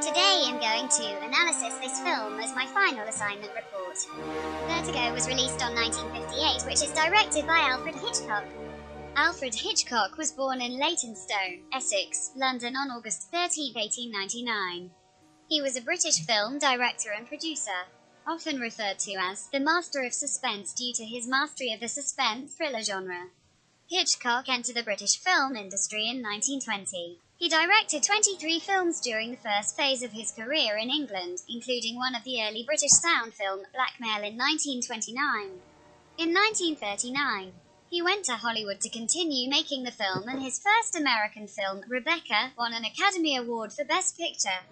Today I'm going to analysis this film as my final assignment report. Vertigo was released on 1958, which is directed by Alfred Hitchcock. Alfred Hitchcock was born in Leytonstone, Essex, London on August 13, 1899. He was a British film director and producer, often referred to as the master of suspense due to his mastery of the suspense thriller genre. Hitchcock entered the British film industry in 1920. He directed 23 films during the first phase of his career in England, including one of the early British sound film, Blackmail, in 1929. In 1939, he went to Hollywood to continue making the film, and his first American film, Rebecca, won an Academy Award for Best Picture.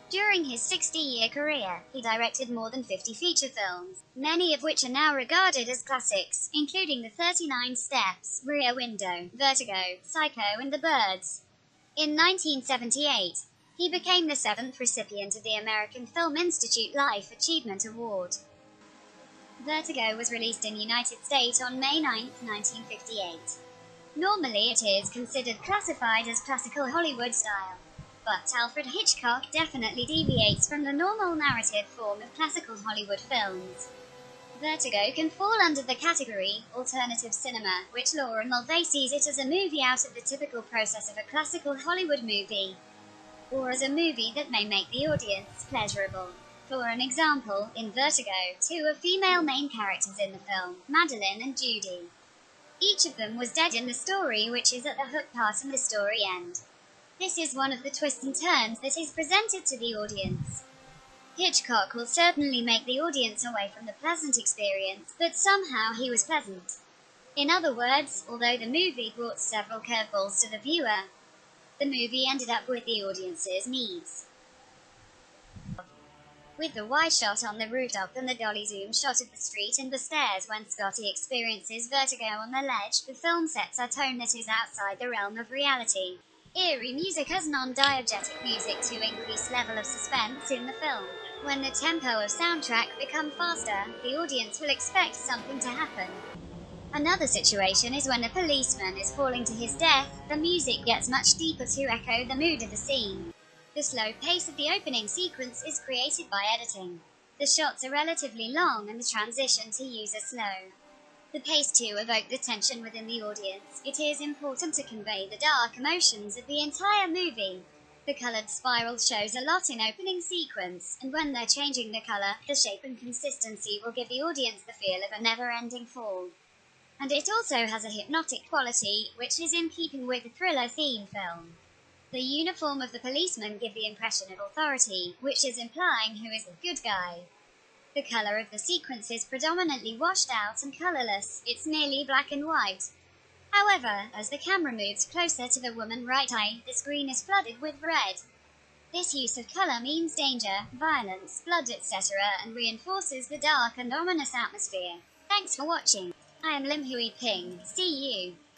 During his 60-year career, he directed more than 50 feature films, many of which are now regarded as classics, including The 39 Steps, Rear Window, Vertigo, Psycho, and The Birds. In 1978, he became the 7th recipient of the American Film Institute Life Achievement Award. Vertigo was released in the United States on May 9, 1958. Normally it is considered classified as classical Hollywood style, but Alfred Hitchcock definitely deviates from the normal narrative form of classical Hollywood films. Vertigo can fall under the category alternative cinema, which Laura Mulvey sees it as a movie out of the typical process of a classical Hollywood movie, or as a movie that may make the audience pleasurable. For an example, in Vertigo, two are female main characters in the film, Madeline and Judy. Each of them was dead in the story, which is at the hook part and the story end. This is one of the twists and turns that is presented to the audience. Hitchcock will certainly make the audience away from the pleasant experience, but somehow he was pleasant. In other words, although the movie brought several curveballs to the viewer, the movie ended up with the audience's needs. With the wide shot on the rooftop and the dolly zoom shot of the street and the stairs when Scotty experiences vertigo on the ledge, the film sets a tone that is outside the realm of reality. Eerie music as non-diegetic music to increase level of suspense in the film. When the tempo of soundtrack become faster, the audience will expect something to happen. Another situation is when a policeman is falling to his death, the music gets much deeper to echo the mood of the scene. The slow pace of the opening sequence is created by editing. The shots are relatively long and the transition to use are slow. The pace to evoke the tension within the audience. It is important to convey the dark emotions of the entire movie. The coloured spiral shows a lot in opening sequence, and when they're changing the colour, the shape and consistency will give the audience the feel of a never-ending fall. And it also has a hypnotic quality, which is in keeping with the thriller theme film. The uniform of the policeman gives the impression of authority, which is implying who is the good guy. The colour of the sequence is predominantly washed out and colourless, it's nearly black and white. However, as the camera moves closer to the woman's right eye, the screen is flooded with red. This use of colour means danger, violence, blood, etc., and reinforces the dark and ominous atmosphere. Thanks for watching. I am Lim Hui Ping. See you.